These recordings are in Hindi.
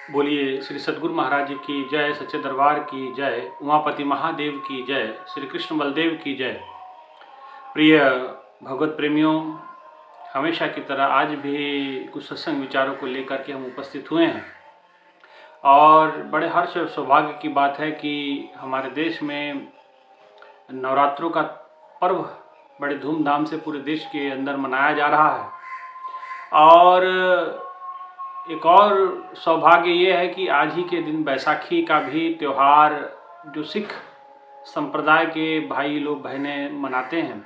बोलिए श्री सद्गुरु महाराज जी की जय, सच्चे दरबार की जय, उमापति महादेव की जय, श्री कृष्ण बलदेव की जय। प्रिय भगवत प्रेमियों, हमेशा की तरह आज भी कुछ सत्संग विचारों को लेकर के हम उपस्थित हुए हैं और बड़े हर्ष और सौभाग्य की बात है कि हमारे देश में नवरात्रों का पर्व बड़े धूमधाम से पूरे देश के अंदर मनाया जा रहा है। और एक और सौभाग्य ये है कि आज ही के दिन बैसाखी का भी त्यौहार जो सिख संप्रदाय के भाई लोग बहनें मनाते हैं।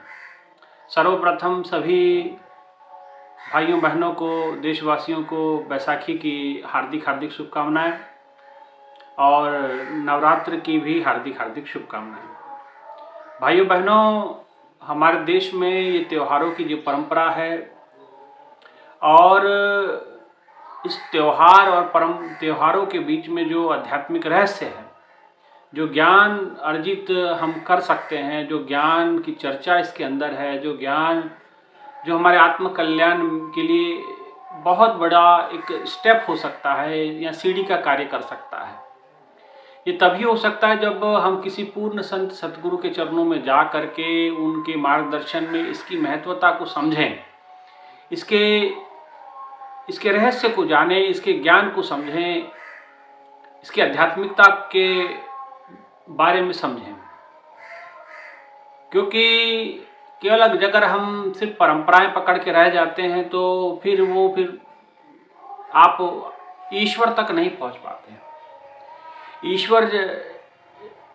सर्वप्रथम सभी भाइयों बहनों को, देशवासियों को बैसाखी की हार्दिक हार्दिक शुभकामनाएं और नवरात्र की भी हार्दिक हार्दिक शुभकामनाएं। भाइयों बहनों, हमारे देश में ये त्योहारों की जो परंपरा है और इस त्योहार और त्योहारों के बीच में जो आध्यात्मिक रहस्य है, जो ज्ञान अर्जित हम कर सकते हैं, जो ज्ञान की चर्चा इसके अंदर है, जो ज्ञान जो हमारे आत्म कल्याण के लिए बहुत बड़ा एक स्टेप हो सकता है या सीढ़ी का कार्य कर सकता है। ये तभी हो सकता है जब हम किसी पूर्ण संत सतगुरु के चरणों में जा करके उनके मार्गदर्शन में इसकी महत्वता को समझें, इसके रहस्य को जानें, इसके ज्ञान को समझें, इसकी आध्यात्मिकता के बारे में समझें। क्योंकि केवल अगर हम सिर्फ परंपराएं पकड़ के रह जाते हैं तो फिर आप ईश्वर तक नहीं पहुंच पाते हैं। ईश्वर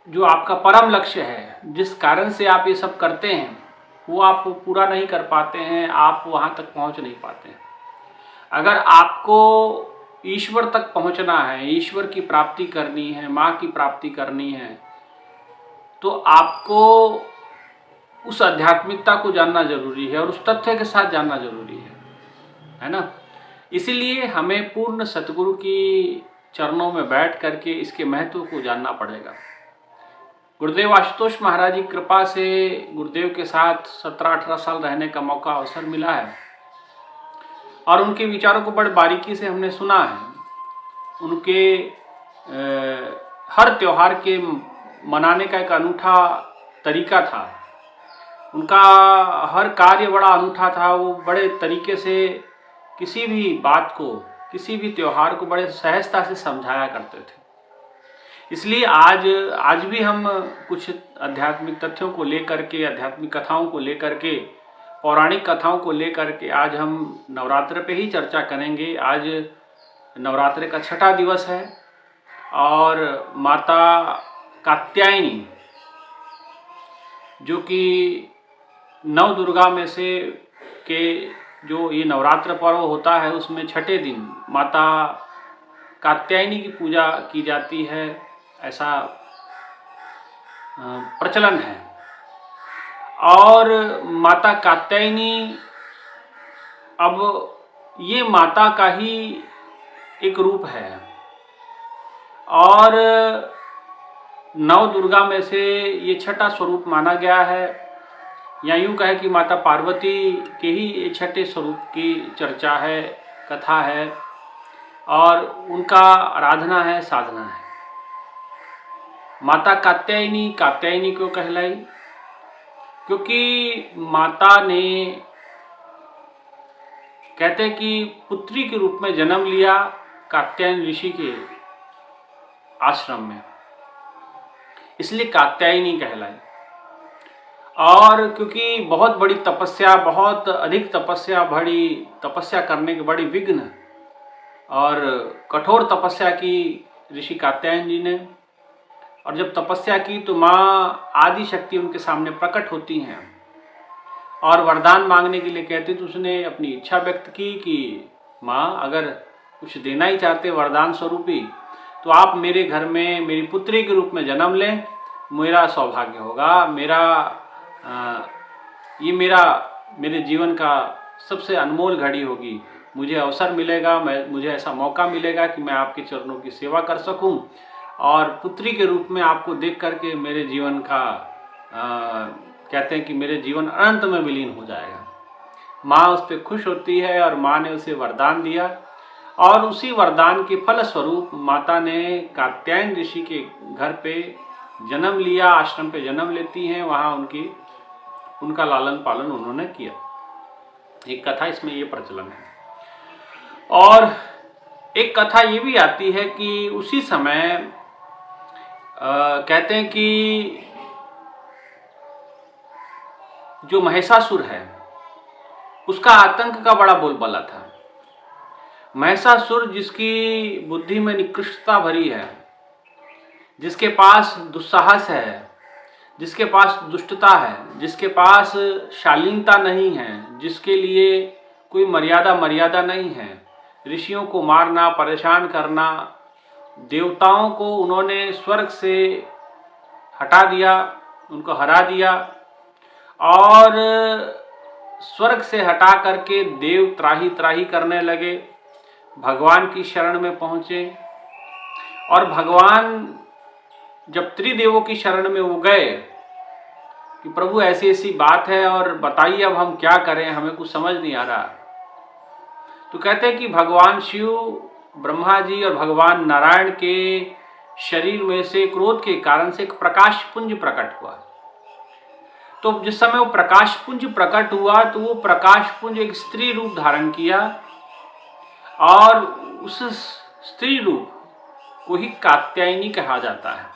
जो आपका परम लक्ष्य है, जिस कारण से आप ये सब करते हैं, वो आप पूरा नहीं कर पाते हैं, आप वहाँ तक पहुँच नहीं पाते हैं। अगर आपको ईश्वर तक पहुँचना है, ईश्वर की प्राप्ति करनी है, माँ की प्राप्ति करनी है, तो आपको उस आध्यात्मिकता को जानना जरूरी है और उस तथ्य के साथ जानना जरूरी है ना। इसीलिए हमें पूर्ण सतगुरु की चरणों में बैठ करके इसके महत्व को जानना पड़ेगा। गुरुदेव आशुतोष महाराज की कृपा से गुरुदेव के साथ 17-18 साल रहने का मौका अवसर मिला है और उनके विचारों को बड़ी बारीकी से हमने सुना है। उनके हर त्योहार के मनाने का एक अनूठा तरीका था, उनका हर कार्य बड़ा अनूठा था। वो बड़े तरीके से किसी भी बात को, किसी भी त्योहार को बड़े सहजता से समझाया करते थे। इसलिए आज भी हम कुछ आध्यात्मिक तथ्यों को लेकर के, आध्यात्मिक कथाओं को लेकर के, पौराणिक कथाओं को लेकर के आज हम नवरात्र पे ही चर्चा करेंगे। आज नवरात्र का 6ठा दिवस है और माता कात्यायनी, जो कि नव दुर्गा में से के जो ये नवरात्र पर्व होता है, उसमें 6ठे दिन माता कात्यायनी की पूजा की जाती है, ऐसा प्रचलन है। और माता कात्यायनी अब ये माता का ही एक रूप है और नव दुर्गा में से ये 6ठा स्वरूप माना गया है, या यूँ कहे कि माता पार्वती के ही ये 6ठे स्वरूप की चर्चा है, कथा है और उनका आराधना है, साधना है। माता कात्यायनी कात्यायनी क्यों कहलाई? क्योंकि माता ने, कहते कि पुत्री के रूप में जन्म लिया कात्यायन ऋषि के आश्रम में, इसलिए कात्यायनी कहलाई। और क्योंकि बहुत बड़ी तपस्या, बहुत अधिक तपस्या, बड़ी तपस्या करने के बड़ी विघ्न और कठोर तपस्या की ऋषि कात्यायन जी ने, और जब तपस्या की तो माँ आदि शक्ति उनके सामने प्रकट होती हैं और वरदान मांगने के लिए कहती, तो उसने अपनी इच्छा व्यक्त की कि माँ अगर कुछ देना ही चाहते वरदान स्वरूपी, तो आप मेरे घर में मेरी पुत्री के रूप में जन्म लें, मेरा सौभाग्य होगा, मेरे जीवन का सबसे अनमोल घड़ी होगी। मुझे अवसर मिलेगा, मुझे ऐसा मौका मिलेगा कि मैं आपके चरणों की सेवा कर सकूं और पुत्री के रूप में आपको देख करके मेरे जीवन का कहते हैं कि मेरे जीवन अनंत में विलीन हो जाएगा। माँ उस पर खुश होती है और माँ ने उसे वरदान दिया और उसी वरदान के फल स्वरूप माता ने कात्यायन ऋषि के घर पे जन्म लिया, आश्रम पे जन्म लेती हैं, वहाँ उनका लालन पालन उन्होंने किया। एक कथा इसमें ये प्रचलन है। और एक कथा ये भी आती है कि उसी समय कहते हैं कि जो महिषासुर है उसका आतंक का बड़ा बोलबाला था। महिषासुर जिसकी बुद्धि में निकृष्टता भरी है, जिसके पास दुस्साहस है, जिसके पास दुष्टता है, जिसके पास शालीनता नहीं है, जिसके लिए कोई मर्यादा नहीं है, ऋषियों को मारना, परेशान करना, देवताओं को उन्होंने स्वर्ग से हटा दिया, उनको हरा दिया और स्वर्ग से हटा करके देव त्राही त्राही करने लगे, भगवान की शरण में पहुँचे। और भगवान जब त्रिदेवों की शरण में वो गए कि प्रभु ऐसी ऐसी बात है और बताइए अब हम क्या करें, हमें कुछ समझ नहीं आ रहा, तो कहते हैं कि भगवान शिव, ब्रह्मा जी और भगवान नारायण के शरीर में से क्रोध के कारण से एक प्रकाश पुंज प्रकट हुआ। तो जिस समय वो प्रकाश पुंज प्रकट हुआ तो वो प्रकाश पुंज एक स्त्री रूप धारण किया और उस स्त्री रूप को ही कात्यायनी कहा जाता है।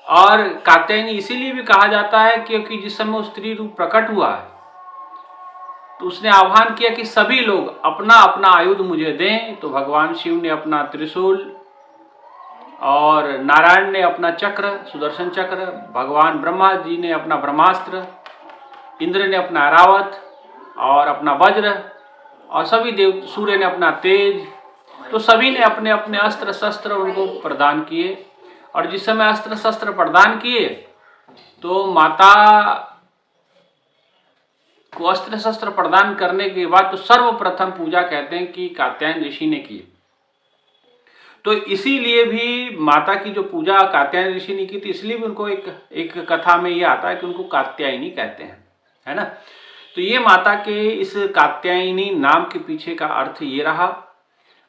और कात्यायनी इसीलिए भी कहा जाता है क्योंकि जिस समय वो स्त्री रूप प्रकट हुआ तो उसने आह्वान किया कि सभी लोग अपना अपना आयुध मुझे दें। तो भगवान शिव ने अपना त्रिशूल और नारायण ने अपना चक्र, सुदर्शन चक्र, भगवान ब्रह्मा जी ने अपना ब्रह्मास्त्र, इंद्र ने अपना ऐरावत और अपना वज्र, और सभी देव, सूर्य ने अपना तेज। तो सभी ने अपने अपने अस्त्र शस्त्र उनको प्रदान किए। और जिस समय अस्त्र शस्त्र प्रदान किए तो माता को अस्त्र शस्त्र प्रदान करने के बाद तो सर्वप्रथम पूजा कहते हैं कि कात्यायन ऋषि ने की। तो इसीलिए भी माता की जो पूजा कात्यायन ऋषि ने की थी, इसलिए भी उनको एक कथा में ये आता है कि उनको कात्यायनी कहते हैं, है ना। तो ये माता के इस कात्यायनी नाम के पीछे का अर्थ ये रहा।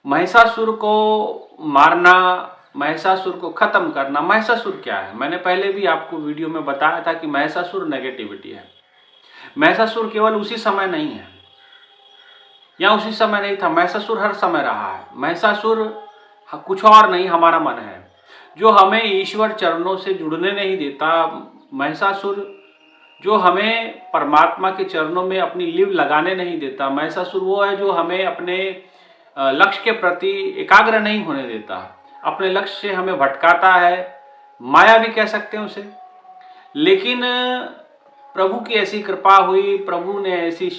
महिषासुर को मारना, महिषासुर को खत्म करना। महिषासुर क्या है, मैंने पहले भी आपको वीडियो में बताया था कि महिषासुर नेगेटिविटी है। महिषासुर केवल उसी समय नहीं है या उसी समय नहीं था, महिषासुर हर समय रहा है। महिषासुर कुछ और नहीं, हमारा मन है जो हमें ईश्वर चरणों से जुड़ने नहीं देता। महिषासुर जो हमें परमात्मा के चरणों में अपनी लीव लगाने नहीं देता। महिषासुर वो है जो हमें अपने लक्ष्य के प्रति एकाग्र नहीं होने देता, अपने लक्ष्य से हमें भटकाता है, माया भी कह सकते हैं उसे। लेकिन प्रभु की ऐसी कृपा हुई, प्रभु ने ऐसी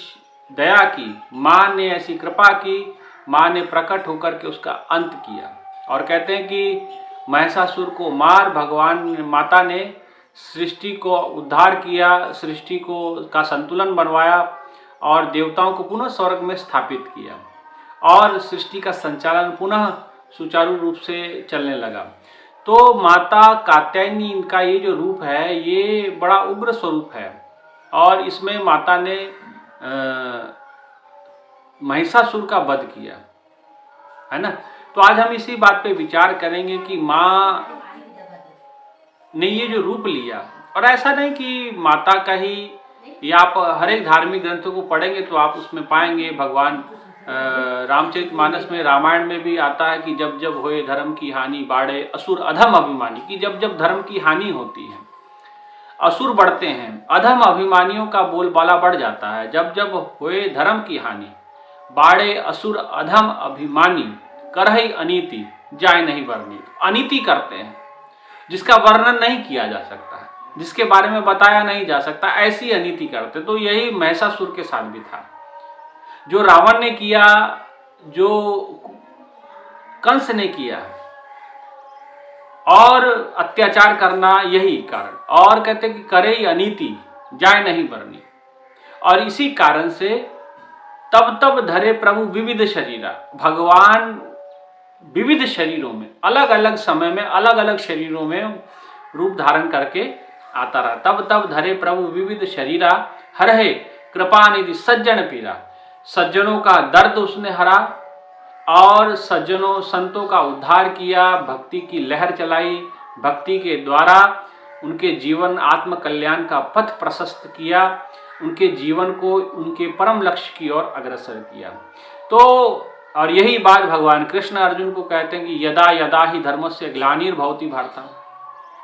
दया की, माँ ने ऐसी कृपा की, माँ ने प्रकट होकर के उसका अंत किया। और कहते हैं कि महिषासुर को मार भगवान माता ने सृष्टि को उद्धार किया, सृष्टि को का संतुलन बनवाया और देवताओं को पुनः स्वर्ग में स्थापित किया और सृष्टि का संचालन पुनः सुचारू रूप से चलने लगा। तो माता कात्यायनी इनका ये जो रूप है ये बड़ा उग्र स्वरूप है और इसमें माता ने महिषासुर का वध किया, है ना। तो आज हम इसी बात पे विचार करेंगे कि माँ ने ये जो रूप लिया, और ऐसा नहीं कि माता का ही, या आप हर एक धार्मिक ग्रंथों को पढ़ेंगे तो आप उसमें पाएंगे भगवान रामचरितमानस में, रामायण में भी आता है कि जब जब होए धर्म की हानि बाढ़े असुर अधम अभिमानी, कि जब जब धर्म की हानि होती है असुर बढ़ते हैं, अधम अभिमानियों का बोलबाला बढ़ जाता है। जब जब होए धर्म की हानि बाढ़े असुर अधम अभिमानी करहि अनीति जाय नहीं वर्णित। अनीति करते हैं जिसका वर्णन नहीं किया जा सकता है, जिसके बारे में बताया नहीं जा सकता, ऐसी अनीति करते। तो यही महिषासुर के साथ भी था, जो रावण ने किया, जो कंस ने किया, और अत्याचार करना, यही कारण। और कहते कि करे अनीति जाय नहीं बरनी। और इसी कारण से तब तब धरे प्रभु विविध शरीरा, भगवान विविध शरीरों में, अलग अलग समय में, अलग अलग शरीरों में रूप धारण करके आता रहा। तब तब धरे प्रभु विविध शरीरा, हरहे कृपा निधि सज्जन पीरा। सज्जनों का दर्द उसने हरा, और सज्जनों संतों का उद्धार किया, भक्ति की लहर चलाई, भक्ति के द्वारा उनके जीवन आत्म कल्याण का पथ प्रशस्त किया, उनके जीवन को उनके परम लक्ष्य की ओर अग्रसर किया। तो और यही बात भगवान कृष्ण अर्जुन को कहते हैं कि यदा यदा ही धर्मस्य ग्लानिर्भवति भारत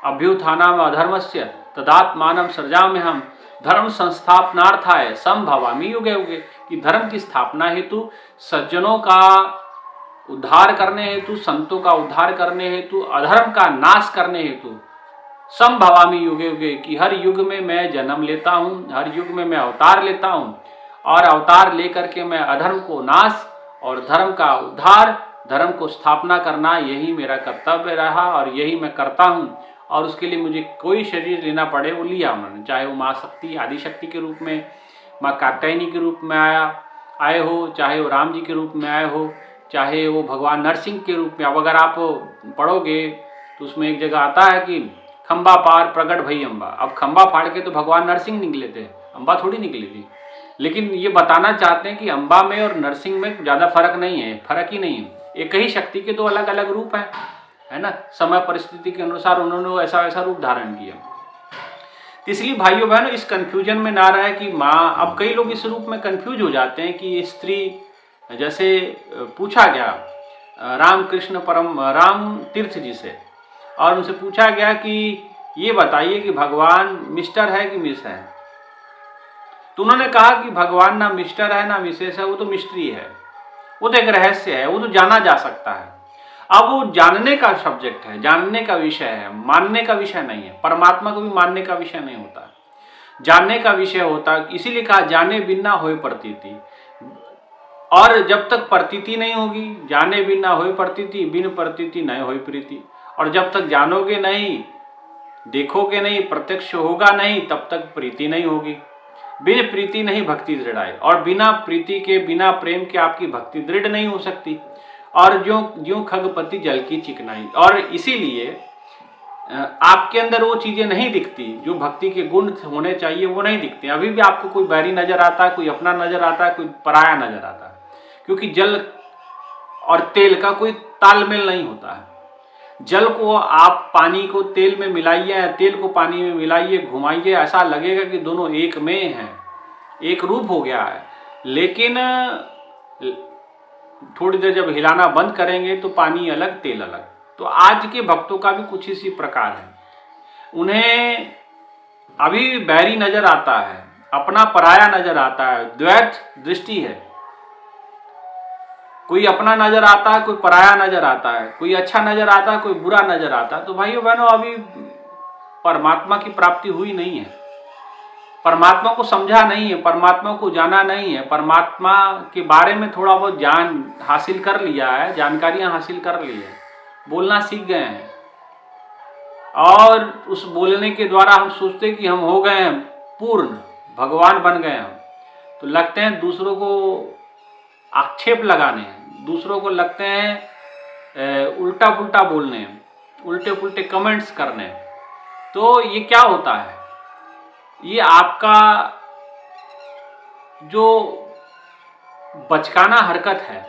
अभ्युत्थानम् अधर्मस्य तदात्मानं सृजाम्यहम् धर्म संस्थापनार्थाय संभवामि युगे युगे, कि धर्म की स्थापना हेतु, सज्जनों का उद्धार करने हेतु, संतों का उद्धार करने हेतु, अधर्म का नाश करने हेतु संभवामि युगे युगे, कि हर युग में मैं जन्म लेता हूँ, हर युग में मैं अवतार लेता हूँ और अवतार लेकर के मैं अधर्म को नाश और धर्म का उद्धार, धर्म को स्थापना करना, यही मेरा कर्तव्य रहा और यही मैं करता हूँ। और उसके लिए मुझे कोई शरीर लेना पड़े वो लिया उन्होंने, चाहे वो माँ शक्ति आदि शक्ति के रूप में, माँ कात्यायनी के रूप में आए हो, चाहे वो राम जी के रूप में आए हो, चाहे वो भगवान नरसिंह के रूप में। अब अगर आप पढ़ोगे तो उसमें एक जगह आता है कि खंबा पार प्रगट भई अम्बा। अब खंबा फाड़ के तो भगवान नरसिंह निकले थे, अम्बा थोड़ी निकली थी। लेकिन ये बताना चाहते हैं कि अम्बा में और नरसिंह में ज़्यादा फर्क नहीं है, फर्क ही नहीं है, एक ही शक्ति के दो अलग अलग रूप हैं, है ना। समय परिस्थिति के अनुसार उन्होंने ऐसा ऐसा रूप धारण किया। तो इसलिए भाइयों बहनों इस कंफ्यूजन में ना रहे कि माँ, अब कई लोग इस रूप में कंफ्यूज हो जाते हैं कि स्त्री, जैसे पूछा गया राम तीर्थ जी से, और उनसे पूछा गया कि ये बताइए कि भगवान मिस्टर है कि मिस है। तो उन्होंने कहा कि भगवान ना मिस्टर है ना मिसेस है, वो तो मिस्ट्री है, वो तो एक रहस्य है, वो तो जाना जा सकता है। अब वो जानने का सब्जेक्ट है, जानने का विषय है, मानने का विषय नहीं है। परमात्मा को भी मानने का विषय नहीं होता, जानने का विषय होता है। इसीलिए कहा जाने बिना होए प्रतीति, और जब तक प्रतीति नहीं होगी, जाने बिना होए प्रतीति, बिन प्रतीति नहीं होए प्रीति। और जब तक जानोगे नहीं, देखोगे नहीं, प्रत्यक्ष होगा नहीं, तब तक प्रीति नहीं होगी। बिन प्रीति नहीं भक्ति दृढ़ आए, और बिना प्रीति के, बिना प्रेम के आपकी भक्ति दृढ़ नहीं हो सकती। और ज्यों खगपति जल की चिकनाई, और इसीलिए आपके अंदर वो चीजें नहीं दिखती जो भक्ति के गुण होने चाहिए, वो नहीं दिखते। अभी भी आपको कोई बैरी नजर आता है, कोई अपना नजर आता है, कोई पराया नजर आता है, क्योंकि जल और तेल का कोई तालमेल नहीं होता है। जल को आप पानी को तेल में मिलाइए या तेल को पानी में मिलाइए, घुमाइए, ऐसा लगेगा कि दोनों एक में हैं, एक रूप हो गया है। लेकिन थोड़ी देर जब हिलाना बंद करेंगे तो पानी अलग तेल अलग। तो आज के भक्तों का भी कुछ इसी प्रकार है, उन्हें अभी बैरी नजर आता है, अपना पराया नजर आता है, द्वैत दृष्टि है। कोई अपना नजर आता है, कोई पराया नजर आता है, कोई अच्छा नजर आता है, कोई बुरा नजर आता है। तो भाइयों बहनों अभी परमात्मा की प्राप्ति हुई नहीं है, परमात्मा को समझा नहीं है, परमात्मा को जाना नहीं है, परमात्मा के बारे में थोड़ा बहुत ज्ञान हासिल कर लिया है, जानकारियां हासिल कर ली है, बोलना सीख गए हैं, और उस बोलने के द्वारा हम सोचते कि हम हो गए हैं पूर्ण, भगवान बन गए हम। तो लगते हैं दूसरों को आक्षेप लगाने, दूसरों को लगते हैं उल्टा पुल्टा बोलने, उल्टे पुल्टे कमेंट्स करने। तो ये क्या होता है, ये आपका जो बचकाना हरकत है,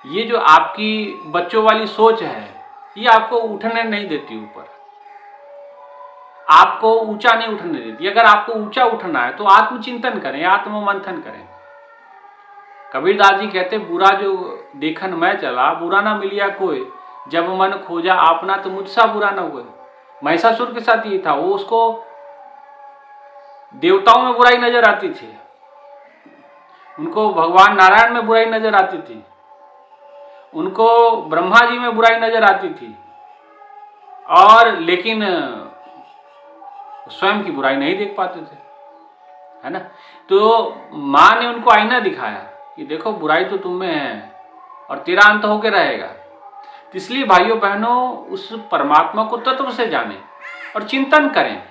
ये जो आपकी बच्चों वाली सोच है, ये आपको उठने नहीं देती ऊपर, आपको ऊंचा नहीं उठने देती। अगर आपको ऊंचा उठना है तो आत्मचिंतन करें, आत्ममंथन करें। कबीरदास जी कहते बुरा जो देखन मैं चला, बुरा ना मिलिया कोई, जब मन खोजा आपना तो मुझसा बुरा ना हुए। महिषासुर के साथ ये था, वो उसको देवताओं में बुराई नजर आती थी, उनको भगवान नारायण में बुराई नजर आती थी, उनको ब्रह्मा जी में बुराई नजर आती थी, और लेकिन स्वयं की बुराई नहीं देख पाते थे, है ना। तो माँ ने उनको आईना दिखाया कि देखो बुराई तो तुम में है और तेरा अंत होकर रहेगा। तो इसलिए भाइयों बहनों उस परमात्मा को तत्व से जाने और चिंतन करें।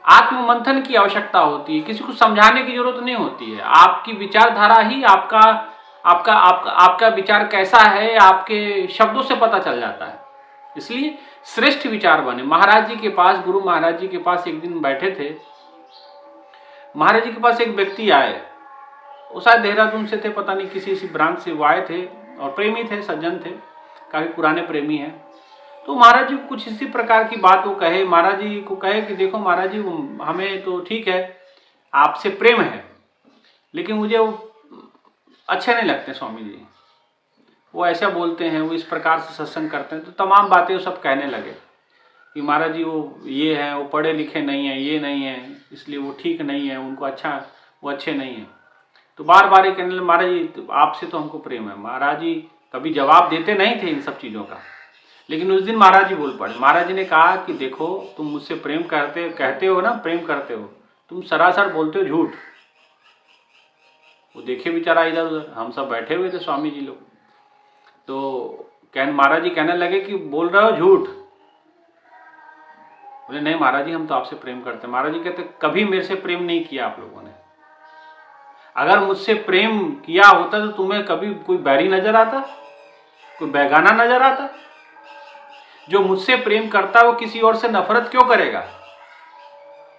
आत्ममंथन की आवश्यकता होती है, किसी को समझाने की जरूरत नहीं होती है। आपकी विचारधारा ही आपका विचार कैसा है आपके शब्दों से पता चल जाता है। इसलिए श्रेष्ठ विचार बने। महाराज जी के पास, गुरु महाराज जी के पास एक दिन बैठे थे, महाराज जी के पास एक व्यक्ति आए वो शायद देहरादून से थे, पता नहीं किसी ब्रांच से वो आए थे और प्रेमी थे, सज्जन थे, काफ़ी पुराने प्रेमी हैं। तो महाराज जी कुछ इसी प्रकार की बात वो कहे, महाराज जी को कहे कि देखो महाराज जी, हमें तो ठीक है आपसे प्रेम है, लेकिन मुझे वो अच्छे नहीं लगते स्वामी जी, वो ऐसा बोलते हैं, वो इस प्रकार से सत्संग करते हैं। तो तमाम बातें वो सब कहने लगे कि महाराज जी वो ये हैं, वो पढ़े लिखे नहीं हैं, ये नहीं है, इसलिए वो ठीक नहीं है, उनको अच्छा, वो अच्छे नहीं हैं। तो बार बार ये कहने लगे महाराज जी तो आपसे तो हमको प्रेम है। महाराज जी कभी जवाब देते नहीं थे इन सब चीज़ों का, लेकिन उस दिन महाराज जी बोल पड़े। महाराज जी ने कहा कि देखो तुम मुझसे प्रेम कहते हो ना, प्रेम करते हो, तुम सरासर बोलते हो झूठ। वो देखे बेचारा इधर उधर, हम सब बैठे हुए थे स्वामी जी लोग, तो महाराज जी कहने लगे कि बोल रहे हो झूठ। बोले नहीं महाराज जी हम तो आपसे प्रेम करते हैं। महाराज जी कहते कभी मेरे से प्रेम नहीं किया आप लोगों ने, अगर मुझसे प्रेम किया होता तो तुम्हें कभी कोई बैरी नजर आता, कोई बेगाना नजर आता? जो मुझसे प्रेम करता है वो किसी और से नफरत क्यों करेगा?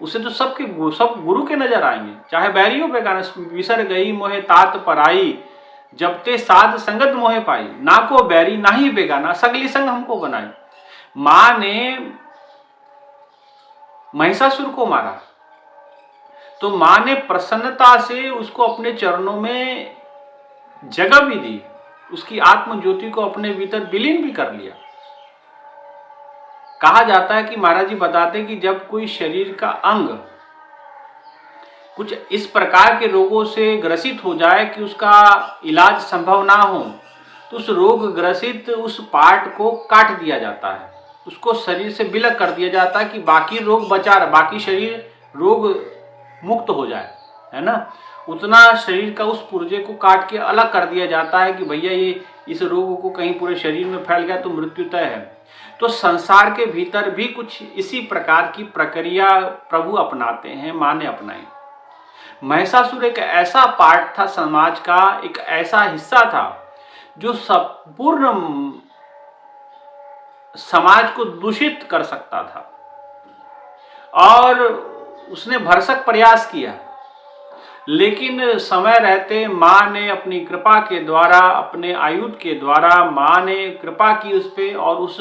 उसे तो सब गुरु के नजर आएंगे, चाहे बैरी हो बेगाना। विसर गई मोहे तात पराई, जब ते साध संगत मोहे पाई, ना को बैरी ना ही बेगाना, सगली संग हमको बनाई। मां ने महिषासुर को मारा तो मां ने प्रसन्नता से उसको अपने चरणों में जगह भी दी, उसकी आत्म ज्योति को अपने भीतर विलीन भी कर लिया। कहा जाता है कि महाराज जी बताते कि जब कोई शरीर का अंग कुछ इस प्रकार के रोगों से ग्रसित हो जाए कि उसका इलाज संभव ना हो, तो उस रोग ग्रसित उस पार्ट को काट दिया जाता है, उसको शरीर से विलग कर दिया जाता है कि बाकी रोग बचा रहे, बाकी शरीर रोग मुक्त हो जाए, है ना। उतना शरीर का उस पुर्जे को काट के अलग कर दिया जाता है कि भैया ये इस रोग को कहीं पूरे शरीर में फैल गया तो मृत्यु तय है। तो संसार के भीतर भी कुछ इसी प्रकार की प्रक्रिया प्रभु अपनाते हैं, मां ने अपनाई। महिषासुर एक ऐसा पार्ट था समाज का, एक ऐसा हिस्सा था जो संपूर्ण समाज को दूषित कर सकता था, और उसने भरसक प्रयास किया, लेकिन समय रहते मां ने अपनी कृपा के द्वारा, अपने आयुध के द्वारा मां ने कृपा की उस पे, और उस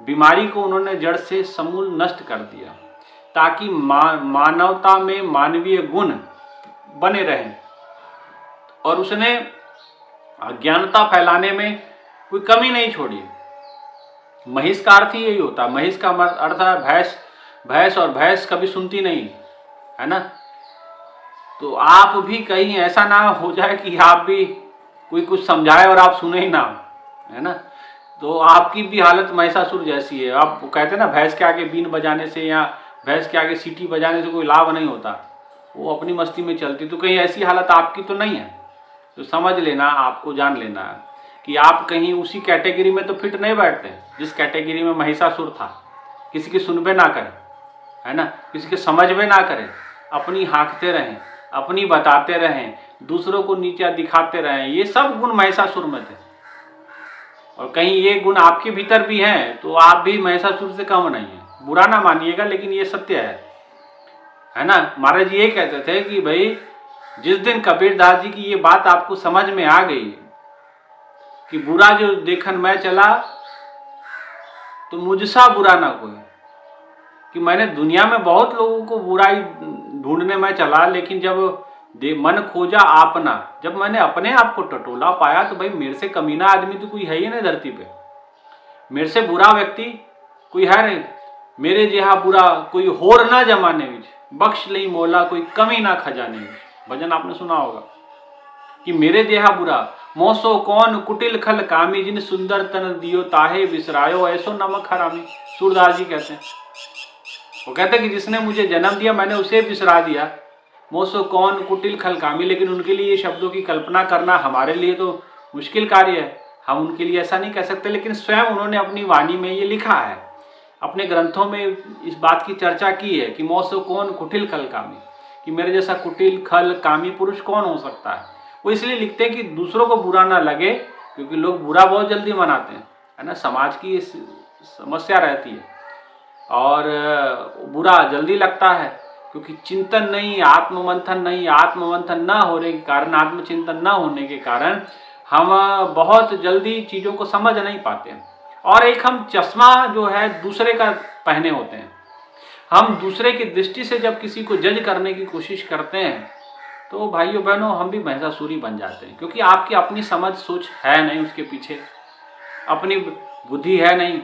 बीमारी को उन्होंने जड़ से समूल नष्ट कर दिया, ताकि मानवता में मानवीय गुण बने रहें। और उसने अज्ञानता फैलाने में कोई कमी नहीं छोड़ी। महिष का अर्थ ही यही होता है, महिष का अर्थ है भैंस, भैंस, और भैंस कभी सुनती नहीं, है ना। तो आप भी कहीं ऐसा ना हो जाए कि आप भी कोई कुछ समझाए और आप सुने ही ना, है ना। तो आपकी भी हालत महिषासुर जैसी है। आप कहते हैं ना भैंस के आगे बीन बजाने से या भैंस के आगे सीटी बजाने से कोई लाभ नहीं होता, वो अपनी मस्ती में चलती। तो कहीं ऐसी हालत आपकी तो नहीं है। तो समझ लेना, आपको जान लेना है कि आप कहीं उसी कैटेगरी में तो फिट नहीं बैठते जिस कैटेगरी में महिषासुर था। किसी की सुनबे ना करें, है ना, किसी के समझ में ना करें, अपनी हाँकते रहें, अपनी बताते रहें, दूसरों को नीचा दिखाते रहें। ये सब गुण महिषासुर में थे, और कहीं ये गुण आपके भीतर भी हैं तो आप भी महिषासुर से कम नहीं है। बुरा ना मानिएगा, लेकिन ये सत्य है ना। महाराज जी ये कहते थे कि भाई जिस दिन कबीरदास जी की ये बात आपको समझ में आ गई कि बुरा जो देखन मैं चला तो मुझसा बुरा ना कोई, कि मैंने दुनिया में बहुत लोगों को बुराई ढूंढने में चला, लेकिन जब मन खोजा आपना, जब मैंने अपने आप को टटोला पाया तो भाई मेरे से कमीना आदमी तो कोई है ही नहीं धरती पे, मेरे से बुरा व्यक्ति कोई है नहीं, मेरे जहा बुरा कोई होर ना जमाने में, बख्श लई मोला कोई कमी ना खजाने में। भजन आपने सुना होगा कि मेरे जहा बुरा मोसो कौन कुटिल खल कामी, जिन सुंदर तन दियो ताहे बिसरायो ऐसो नमक हरामी। सूरदास जी कहते हैं, वो कहते हैं कि जिसने मुझे जन्म दिया मैंने उसे बिसरा दिया। मोसो कौन कुटिल खल कामी, लेकिन उनके लिए ये शब्दों की कल्पना करना हमारे लिए तो मुश्किल कार्य है, हम उनके लिए ऐसा नहीं कह सकते। लेकिन स्वयं उन्होंने अपनी वाणी में ये लिखा है, अपने ग्रंथों में इस बात की चर्चा की है कि मोसो कौन कुटिल खल कामी, कि मेरे जैसा कुटिल खल कामी पुरुष कौन हो सकता है। वो इसलिए लिखते हैं कि दूसरों को बुरा ना लगे, क्योंकि लोग बुरा बहुत जल्दी मनाते हैं, है ना, समाज की समस्या रहती है और बुरा जल्दी लगता है, क्योंकि चिंतन नहीं, आत्ममंथन नहीं, आत्ममंथन न होने के कारण, आत्मचिंतन न होने के कारण हम बहुत जल्दी चीज़ों को समझ नहीं पाते हैं। और एक हम चश्मा जो है दूसरे का पहने होते हैं। हम दूसरे की दृष्टि से जब किसी को जज करने की कोशिश करते हैं तो भाइयों बहनों हम भी महिषासुरी बन जाते हैं, क्योंकि आपकी अपनी समझ सोच है नहीं, उसके पीछे अपनी बुद्धि है नहीं।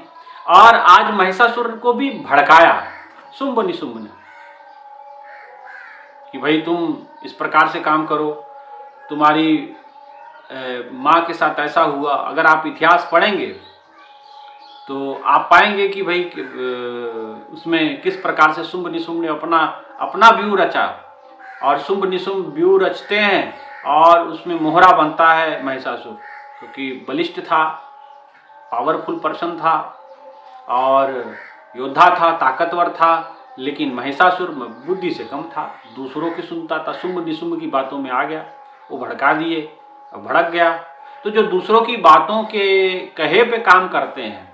और आज महिषासुर को भी भड़काया शुंभ निशुंभ ने कि भाई तुम इस प्रकार से काम करो, तुम्हारी माँ के साथ ऐसा हुआ। अगर आप इतिहास पढ़ेंगे तो आप पाएंगे कि भाई उसमें किस प्रकार से शुंभ निशुंभ ने अपना व्यू रचा। और शुंभ निशुंभ व्यू रचते हैं और उसमें मोहरा बनता है महिषासुर, क्योंकि बलिष्ठ था, पावरफुल पर्सन था और योद्धा था, ताकतवर था। लेकिन महिषासुर बुद्धि से कम था, दूसरों की सुनता था, शुंभ निशुंभ की बातों में आ गया, वो भड़का दिए, भड़क गया। तो जो दूसरों की बातों के कहे पे काम करते हैं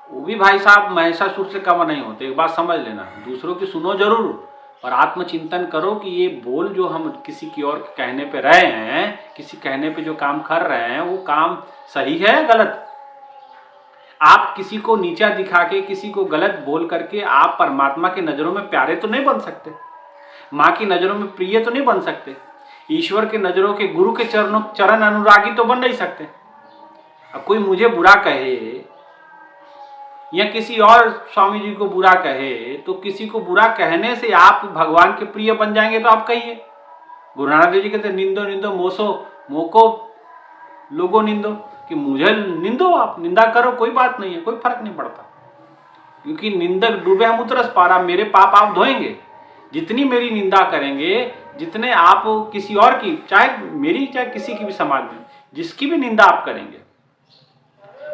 वो भी भाई साहब महिषासुर से कम नहीं होते। एक बात समझ लेना, दूसरों की सुनो जरूर और आत्मचिंतन करो कि ये बोल जो हम किसी की और कहने पे रहे हैं, किसी कहने पे जो काम कर रहे हैं वो काम सही है गलत। आप किसी को नीचा दिखा के, किसी को गलत बोल करके आप परमात्मा की नजरों में प्यारे तो नहीं बन सकते, माँ की नजरों में प्रिय तो नहीं बन सकते, ईश्वर के नजरों के, गुरु के चरण अनुरागी तो बन नहीं सकते। अब कोई मुझे बुरा कहे या किसी और स्वामी जी को बुरा कहे तो किसी को बुरा कहने से आप भगवान के प्रिय बन जाएंगे तो आप कहिए। गुरु नानक देव जी कहते निंदो निंदो मोको लोगो निंदो, कि मुझे निंदो, आप निंदा करो, कोई बात नहीं है, कोई फर्क नहीं पड़ता, क्योंकि निंदक डूबे हम उतरस पारा, मेरे पाप आप धोएंगे। जितनी मेरी निंदा करेंगे, जितने आप किसी और की, चाहे मेरी चाहे किसी की भी समाज में जिसकी भी निंदा आप करेंगे,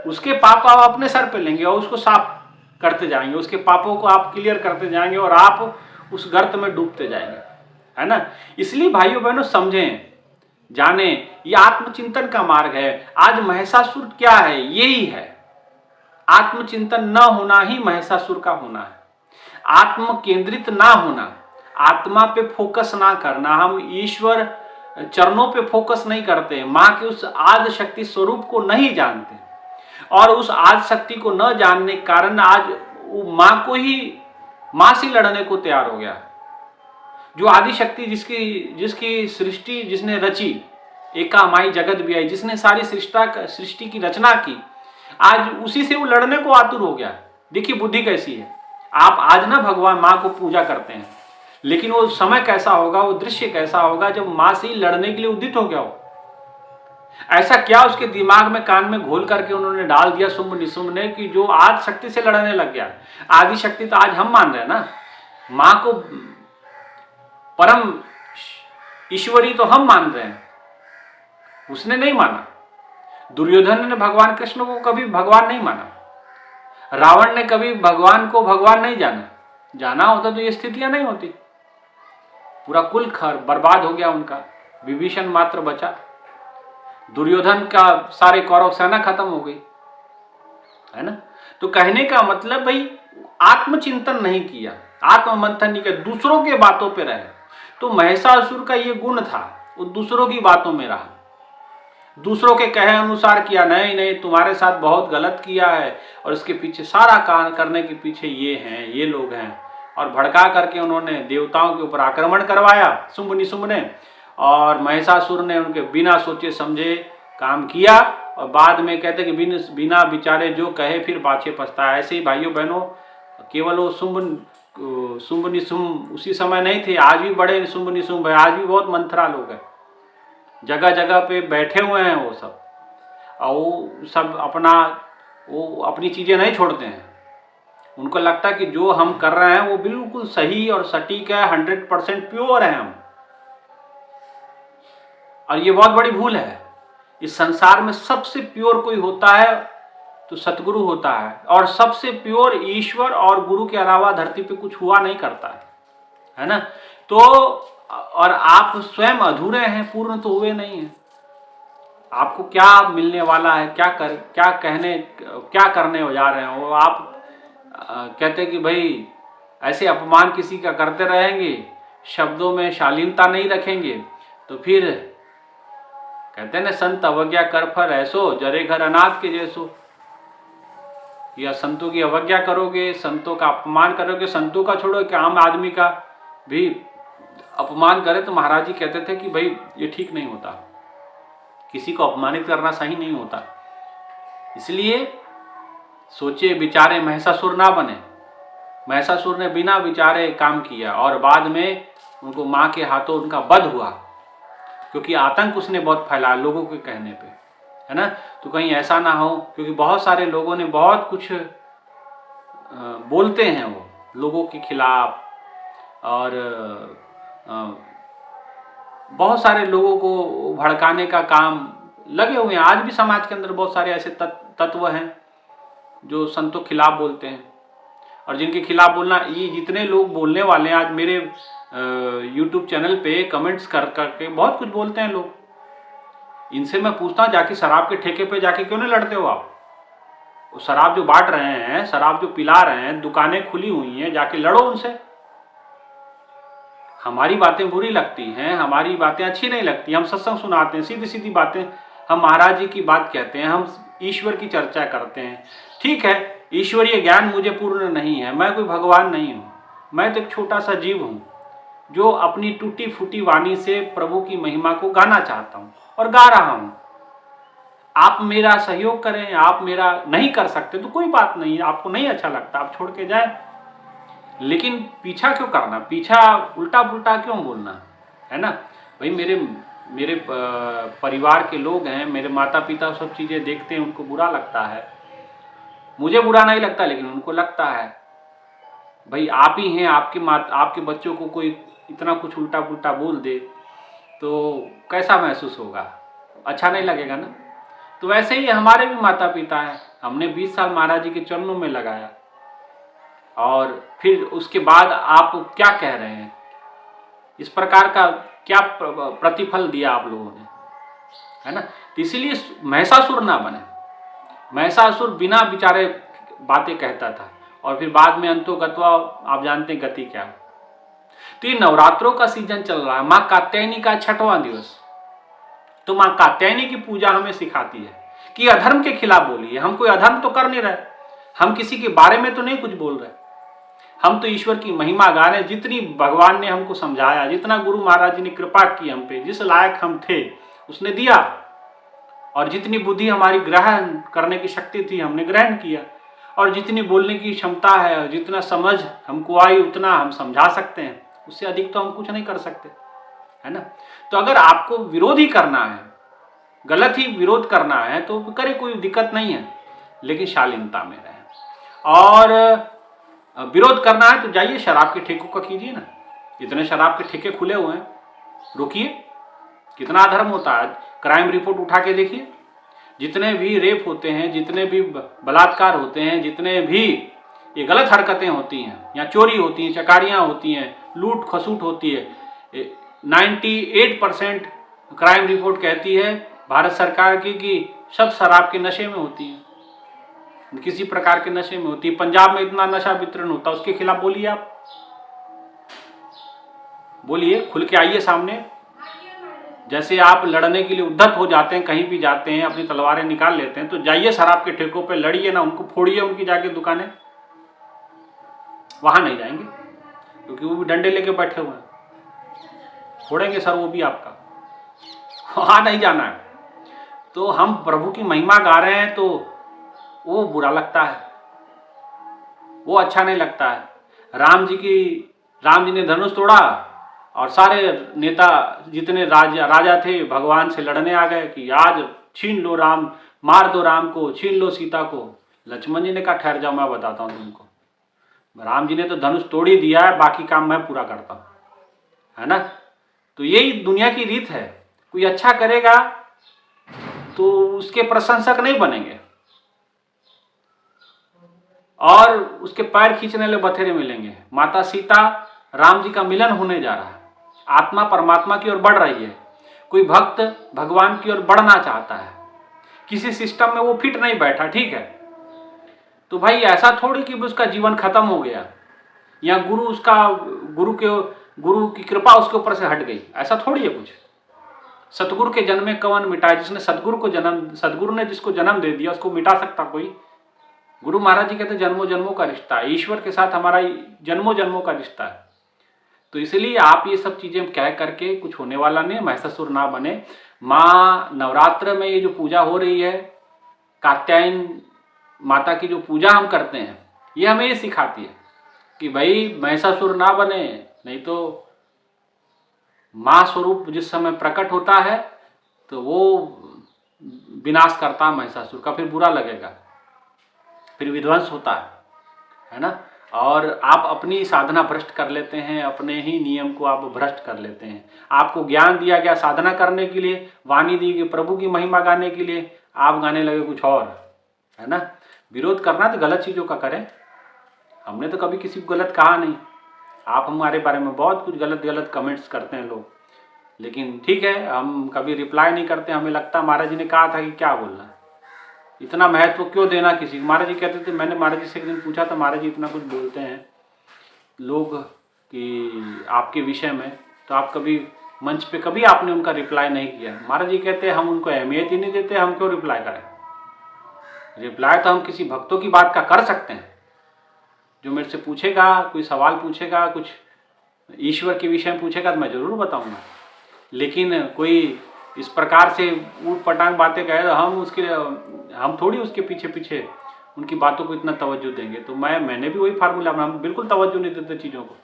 उसके पाप आप अपने सर पे लेंगे और उसको साफ करते जाएंगे, उसके पापों को आप क्लियर करते जाएंगे और आप उस गर्त में डूबते जाएंगे, है ना। इसलिए भाइयों बहनों समझें, जाने, ये आत्मचिंतन का मार्ग है। आज महिषासुर क्या है? यही है, आत्मचिंतन न होना ही महिषासुर का होना है। आत्म केंद्रित ना होना, आत्मा पे फोकस ना करना, हम ईश्वर चरणों पे फोकस नहीं करते, माँ के उस आदि शक्ति स्वरूप को नहीं जानते और उस आदि शक्ति को न जानने के कारण आज वो माँ को ही, माँ से लड़ने को तैयार हो गया। जो आदि शक्ति जिसकी सृष्टि जिसने रची, एका माई जगत भी आई, जिसने सारी सृष्टि की रचना की, आज उसी से वो लड़ने को आतुर हो गया। देखिए बुद्धि कैसी है। आप आज ना भगवान माँ को पूजा करते हैं, लेकिन वो समय कैसा होगा, वो दृश्य कैसा होगा जब माँ से ही लड़ने के लिए उद्यत हो गया हो। ऐसा क्या उसके दिमाग में, कान में घोल करके उन्होंने डाल दिया शुंभ निशुंभ ने, कि जो आदि शक्ति से लड़ने लग गया। आदि शक्ति तो आज हम मान रहे हैं ना, माँ को परम ईश्वरी तो हम मान रहे हैं, उसने नहीं माना। दुर्योधन ने भगवान कृष्ण को कभी भगवान नहीं माना, रावण ने कभी भगवान को भगवान नहीं जाना। जाना होता तो ये स्थितियां नहीं होती, पूरा कुल बर्बाद हो गया उनका, विभीषण मात्र बचा, दुर्योधन का सारे कौरव सेना खत्म हो गई, है ना। तो कहने का मतलब भाई आत्मचिंतन नहीं किया, आत्ममंथन नहीं किया, दूसरों के बातों पे रहे। तो महिषासुर का ये गुण था, वो दूसरों की बातों में रहा, दूसरों के कहे अनुसार किया। नहीं नहीं, तुम्हारे साथ बहुत गलत किया है और इसके पीछे सारा काम करने के पीछे ये हैं, ये लोग हैं, और भड़का करके उन्होंने देवताओं के ऊपर आक्रमण करवाया शुंभ निशुंभ ने, और महिषासुर ने उनके बिना सोचे समझे काम किया और बाद में कहते कि बिना विचारे जो कहे फिर पाछे पछताए। ऐसे ही भाइयों बहनों, केवल वो शुंभ निशुंभ उसी समय नहीं थे, आज भी बड़े शुंभ निशुंभ है, आज भी बहुत मंथरा लोग हैं, जगह जगह पे बैठे हुए हैं वो सब, और वो सब अपनी चीज़ें नहीं छोड़ते हैं। उनको लगता है कि जो हम कर रहे हैं वो बिल्कुल सही और सटीक है, 100% प्योर है हम, और ये बहुत बड़ी भूल है। इस संसार में सबसे प्योर कोई होता है तो सतगुरु होता है, और सबसे प्योर ईश्वर और गुरु के अलावा धरती पे कुछ हुआ नहीं करता है ना। तो और आप स्वयं अधूरे हैं, पूर्ण तो हुए नहीं हैं। आपको क्या मिलने वाला है, क्या करने जा रहे हैं वो आप कहते हैं कि भाई ऐसे अपमान किसी का करते रहेंगे, शब्दों में शालीनता नहीं रखेंगे, तो फिर कहते हैं ना, संत अवज्ञा कर फल ऐसो, जरे घर अनाथ के जैसो। या संतों की अवज्ञा करोगे, संतों का अपमान करोगे, संतों का छोड़ो कि आम आदमी का भी अपमान करे, तो महाराज जी कहते थे कि भाई ये ठीक नहीं होता, किसी को अपमानित करना सही नहीं होता। इसलिए सोचे विचारे महिषासुर ना बने। महिषासुर ने बिना विचारे काम किया और बाद में उनको माँ के हाथों उनका वध हुआ, क्योंकि आतंक उसने बहुत फैलाया लोगों के कहने पे, है ना। तो कहीं ऐसा ना हो, क्योंकि बहुत सारे लोगों ने बहुत कुछ बोलते हैं वो लोगों के खिलाफ, और बहुत सारे लोगों को भड़काने का काम लगे हुए हैं। आज भी समाज के अंदर बहुत सारे ऐसे तत्व हैं जो संतों के खिलाफ बोलते हैं, और जिनके खिलाफ बोलना, ये जितने लोग बोलने वाले हैं आज मेरे YouTube चैनल पे कमेंट्स कर करके बहुत कुछ बोलते हैं लोग। इनसे मैं पूछता हूँ, जाके शराब के ठेके पे जाके क्यों नहीं लड़ते हो आप? वो शराब जो बांट रहे हैं, शराब जो पिला रहे हैं, दुकानें खुली हुई हैं, जाके लड़ो उनसे। हमारी बातें बुरी लगती हैं, हमारी बातें अच्छी नहीं लगती, हम सत्संग सुनाते हैं, सीधी सीधी बातें, हम महाराज जी की बात कहते हैं, हम ईश्वर की चर्चा करते हैं। ठीक है, ईश्वरीय ज्ञान मुझे पूर्ण नहीं है, मैं कोई भगवान नहीं हूँ, मैं तो एक छोटा सा जीव हूँ जो अपनी टूटी फूटी वाणी से प्रभु की महिमा को गाना चाहता हूँ और गा रहा हूँ। आप मेरा सहयोग करें, आप मेरा नहीं कर सकते तो कोई बात नहीं, आपको नहीं अच्छा लगता आप छोड़ के जाए, लेकिन पीछा क्यों करना, पीछा उल्टा पुल्टा क्यों बोलना, है ना। भाई मेरे परिवार के लोग हैं, मेरे माता पिता सब चीज़ें देखते हैं, उनको बुरा लगता है, मुझे बुरा नहीं लगता लेकिन उनको लगता है। भाई आप ही हैं, आपके बच्चों को कोई इतना कुछ उल्टा पुल्टा बोल दे तो कैसा महसूस होगा, अच्छा नहीं लगेगा ना। तो वैसे ही हमारे भी माता पिता हैं, हमने 20 साल महाराज जी के चरणों में लगाया, और फिर उसके बाद आप क्या कह रहे हैं, इस प्रकार का क्या प्रतिफल दिया आप लोगों ने, है ना। तो इसीलिए महिषासुर ना बने। महिषासुर बिना विचारे बातें कहता था, और फिर बाद में अंतोगत्वा आप जानते हैं गति क्या है। तो ये नवरात्रों का सीजन चल रहा है, माँ कात्यायनी का 6वां दिवस, तो माँ कात्यायनी की पूजा हमें सिखाती है कि अधर्म के खिलाफ बोलिए। हम कोई अधर्म तो कर नहीं रहे, हम किसी के बारे में तो नहीं कुछ बोल रहे, हम तो ईश्वर की महिमा गा रहे हैं। जितनी भगवान ने हमको समझाया, जितना गुरु महाराज जी ने कृपा की हम पे, जिस लायक हम थे उसने दिया, और जितनी बुद्धि हमारी ग्रहण करने की शक्ति थी हमने ग्रहण किया, और जितनी बोलने की क्षमता है, जितना समझ हमको आई उतना हम समझा सकते हैं, उससे अधिक तो हम कुछ नहीं कर सकते, है ना। तो अगर आपको विरोध ही करना है, गलत ही विरोध करना है तो करे, कोई दिक्कत नहीं है, लेकिन शालीनता में रहे। और विरोध करना है तो जाइए शराब के ठेकों का कीजिए ना, इतने शराब के ठेके खुले हुए हैं, रुकिए। कितना अधर्म होता है, क्राइम रिपोर्ट उठा के देखिए, जितने भी रेप होते हैं, जितने भी बलात्कार होते हैं, जितने भी ये गलत हरकतें होती हैं, या चोरी होती हैं, चकारियाँ होती हैं, लूट खसूट होती है, 98% क्राइम रिपोर्ट कहती है भारत सरकार की कि सब शराब के नशे में होती है, किसी प्रकार के नशे में होती है। पंजाब में इतना नशा वितरण होता है, उसके खिलाफ बोलिए, आप बोलिए, खुल के आइए सामने। जैसे आप लड़ने के लिए उद्धत हो जाते हैं, कहीं भी जाते हैं अपनी तलवारें निकाल लेते हैं, तो जाइए शराब के ठेकों पे लड़िए ना, उनको फोड़िए, उनकी जाके दुकानें। वहां नहीं जाएंगे क्योंकि वो भी डंडे लेके बैठे हुए हैं, फोड़ेंगे सर वो भी आपका, वहां नहीं जाना है। तो हम प्रभु की महिमा गा रहे हैं तो वो बुरा लगता है, वो अच्छा नहीं लगता है। राम जी ने धनुष तोड़ा और सारे नेता जितने राजा थे भगवान से लड़ने आ गए कि आज छीन लो राम, मार दो राम को, छीन लो सीता को। लक्ष्मण जी ने कहा ठहर जाओ, मैं बताता हूँ तुमको। राम जी ने तो धनुष तोड़ ही दिया है, बाकी काम मैं पूरा करता हूँ, है ना। तो यही दुनिया की रीत है, कोई अच्छा करेगा तो उसके प्रशंसक नहीं बनेंगे और उसके पैर खींचने वाले बथेरे मिलेंगे। माता सीता राम जी का मिलन होने जा रहा है, आत्मा परमात्मा की ओर बढ़ रही है, कोई भक्त भगवान की ओर बढ़ना चाहता है, किसी सिस्टम में वो फिट नहीं बैठा, ठीक है। तो भाई ऐसा थोड़ी कि उसका जीवन खत्म हो गया, या गुरु की कृपा उसके ऊपर से हट गई, ऐसा थोड़ी है कुछ। सतगुरु के जन्म में कौन मिटाए? जिसने सतगुरु ने जिसको जन्म दे दिया उसको मिटा सकता कोई? गुरु महाराज जी कहते जन्मों जन्मों का रिश्ता है, ईश्वर के साथ हमारा जन्मों जन्मों का रिश्ता है। तो इसलिए आप ये सब चीजें कह करके कुछ होने वाला नहीं, महिषासुर ना बने। माँ नवरात्र में ये जो पूजा हो रही है, कात्यायन माता की जो पूजा हम करते हैं, ये हमें ये सिखाती है कि भाई महिषासुर ना बने, नहीं तो माँ स्वरूप जिस समय प्रकट होता है तो वो विनाश करता है महिषासुर का, फिर बुरा लगेगा, फिर विध्वंस होता है ना। और आप अपनी साधना भ्रष्ट कर लेते हैं, अपने ही नियम को आप भ्रष्ट कर लेते हैं। आपको ज्ञान दिया गया साधना करने के लिए, वाणी दी गई प्रभु की महिमा गाने के लिए, आप गाने लगे कुछ और, है ना। विरोध करना तो गलत चीज़ों का करें, हमने तो कभी किसी को गलत कहा नहीं। आप हमारे बारे में बहुत कुछ गलत गलत कमेंट्स करते हैं लोग, लेकिन ठीक है, हम कभी रिप्लाई नहीं करते। हमें लगता है महाराज जी ने कहा था कि क्या बोलना, इतना महत्व क्यों देना किसी को। महाराज जी कहते थे, मैंने महाराज जी से एक दिन पूछा था, महाराज जी इतना कुछ बोलते हैं लोग कि आपके विषय में, तो आप कभी मंच पे कभी आपने उनका रिप्लाई नहीं किया। महाराज जी कहते हम उनको अहमियत ही नहीं देते, हम क्यों रिप्लाई करें। रिप्लाई तो हम किसी भक्तों की बात का कर सकते हैं, जो मेरे से पूछेगा, कोई सवाल पूछेगा, कुछ ईश्वर के विषय में पूछेगा तो मैं जरूर बताऊंगा। लेकिन कोई इस प्रकार से ऊट पटांग बातें कहे तो हम थोड़ी उसके पीछे पीछे उनकी बातों को इतना तवज्जो देंगे। तो मैंने भी वही फार्मूला, हम बिल्कुल तवज्जो नहीं देते चीज़ों को,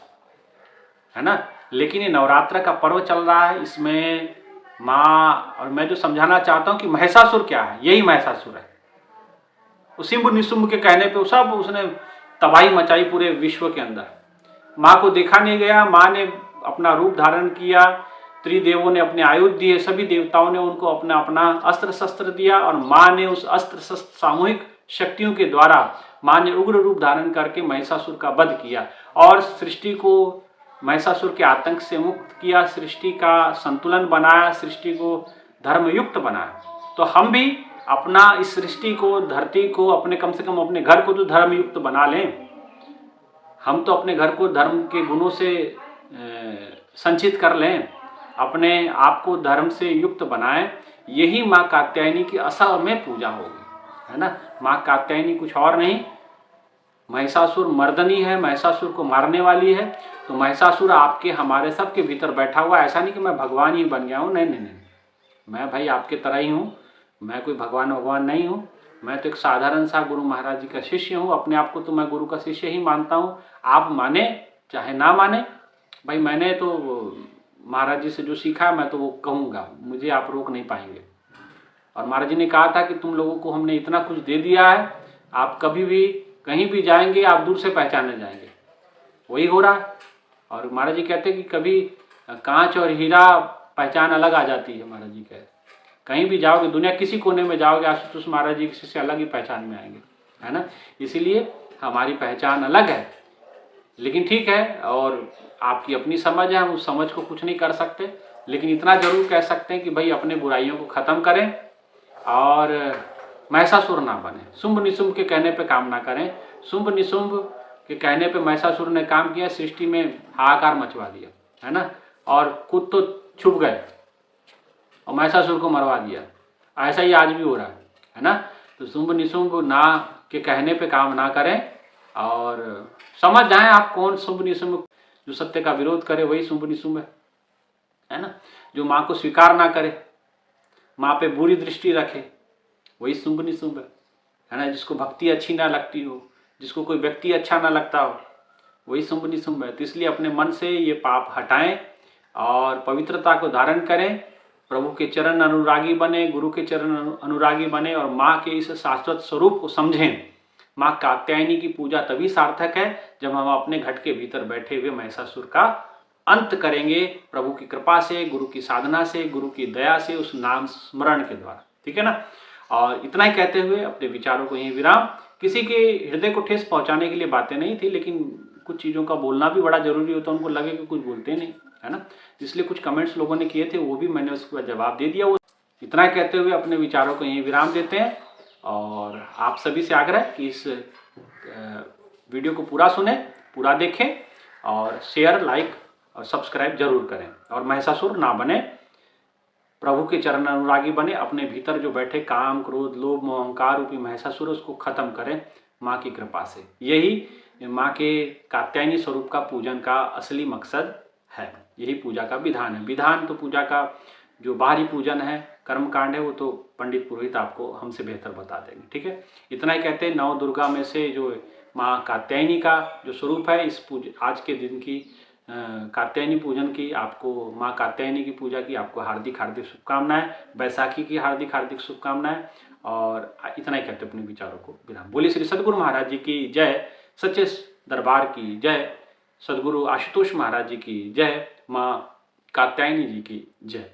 है ना। लेकिन ये नवरात्र का पर्व चल रहा है, इसमें माँ, और मैं जो समझाना चाहता हूँ कि महिषासुर क्या है, यही महिषासुर है। शुंभ निशुंभ के कहने पे सब उसने तबाही मचाई पूरे विश्व के अंदर। माँ को देखा नहीं गया, माँ ने अपना रूप धारण किया, त्रिदेवों ने अपने आयुध दिए, सभी देवताओं ने उनको अपना अपना अस्त्र शस्त्र दिया, और माँ ने उस अस्त्र शस्त्र सामूहिक शक्तियों के द्वारा माँ ने उग्र रूप धारण करके महिषासुर का वध किया और सृष्टि को महिषासुर के आतंक से मुक्त किया, सृष्टि का संतुलन बनाया, सृष्टि को धर्मयुक्त बनाया। तो हम भी अपना इस सृष्टि को, धरती को, अपने कम से कम अपने घर को तो धर्मयुक्त बना लें। हम तो अपने घर को धर्म के गुणों से संचित कर लें, अपने आप को धर्म से युक्त बनाएं। यही माँ कात्यायनी की असल में पूजा होगी, है ना। माँ कात्यायनी कुछ और नहीं, महिषासुर मर्दनी है, महिषासुर को मारने वाली है। तो महिषासुर आपके हमारे सबके भीतर बैठा हुआ। ऐसा नहीं कि मैं भगवान ही बन गया हूँ, नहीं नहीं नहीं, मैं भाई आपके तरह ही हूँ, मैं कोई भगवान नहीं हूँ। मैं तो एक साधारण सा गुरु महाराज जी का शिष्य हूँ। अपने आप को तो मैं गुरु का शिष्य ही मानता हूँ। आप माने चाहे ना माने, भाई मैंने तो महाराज जी से जो सीखा मैं तो वो कहूँगा, मुझे आप रोक नहीं पाएंगे। और महाराज जी ने कहा था कि तुम लोगों को हमने इतना कुछ दे दिया है, आप कभी भी कहीं भी जाएंगे आप दूर से पहचाने जाएंगे। वही हो रहा है। और महाराज जी कहते हैं कि कभी कांच और हीरा पहचान अलग आ जाती है। महाराज जी कहते कहीं भी जाओगे, दुनिया किसी कोने में जाओगे, आशुतोष महाराज जी से अलग ही पहचान में आएंगे, है ना। इसीलिए हमारी पहचान अलग है, लेकिन ठीक है, और आपकी अपनी समझ है, हम उस समझ को कुछ नहीं कर सकते। लेकिन इतना जरूर कह सकते हैं कि भाई अपने बुराइयों को ख़त्म करें और महिषासुर ना बने। शुंभ निशुंभ के कहने पे काम ना करें। शुंभ निशुंभ के कहने पे महिषासुर ने काम किया, सृष्टि में हाहाकार मचवा दिया, है ना। और खुद तो छुप गए और महिषासुर को मरवा दिया। ऐसा ही आज भी हो रहा है ना। तो शुंभ निशुंभ ना के कहने पे काम ना करें और समझ जाएं आप कौन शुंभ निशुंभ। जो सत्य का विरोध करे वही शुंभ निशुंभ है ना। जो माँ को स्वीकार ना करे, माँ पे बुरी दृष्टि रखे, वही शुंभ निशुंभ है ना। जिसको भक्ति अच्छी ना लगती हो, जिसको कोई व्यक्ति अच्छा ना लगता हो, वही शुंभ निशुंभ है। तो इसलिए अपने मन से ये पाप हटाएं और पवित्रता को धारण करें, प्रभु के चरण अनुरागी बने, गुरु के चरण अनुरागी बने और माँ के इस शाश्वत स्वरूप को समझें। माँ कात्यायनी की पूजा तभी सार्थक है जब हम अपने घट के भीतर बैठे हुए महिषासुर का अंत करेंगे, प्रभु की कृपा से, गुरु की साधना से, गुरु की दया से, उस नाम स्मरण के द्वारा। ठीक है ना। और इतना ही कहते हुए अपने विचारों को यहीं विराम। किसी के हृदय को ठेस पहुंचाने के लिए बातें नहीं थी, लेकिन कुछ चीज़ों का बोलना भी बड़ा जरूरी होता है। उनको लगे कि कुछ बोलते नहीं, है ना। इसलिए कुछ कमेंट्स लोगों ने किए थे, वो भी मैंने उसका जवाब दे दिया। वो इतना कहते हुए अपने विचारों को यहीं विराम देते हैं और आप सभी से आग्रह कि इस वीडियो को पूरा सुने, पूरा देखें और शेयर, लाइक और सब्सक्राइब जरूर करें। और महिषासुर ना बने, प्रभु के चरण अनुरागी बने, अपने भीतर जो बैठे काम, क्रोध, लोभ, मोह, अहंकार रूपी महिषासुर उसको खत्म करें माँ की कृपा से। यही माँ के कात्यायनी स्वरूप का पूजन का असली मकसद है, यही पूजा का विधान है। विधान तो पूजा का जो बाहरी पूजन है, कर्मकांड है, वो तो पंडित पुरोहित आपको हमसे बेहतर बता देंगे। ठीक है, इतना ही कहते हैं। नौ दुर्गा में से जो माँ कात्यायनी का जो स्वरूप है, इस आज के दिन की कात्यायनी पूजन की, आपको माँ कात्यायनी की पूजा की आपको हार्दिक हार्दिक शुभकामनाएं, बैसाखी की हार्दिक हार्दिक शुभकामनाएं। और इतना ही कहते अपने विचारों को विराम। बोलिए श्री सद्गुरु महाराज जी की जय, सच्चे दरबार की जय, सद्गुरु आशुतोष महाराज जी की जय, माँ कात्यायनी जी की जय।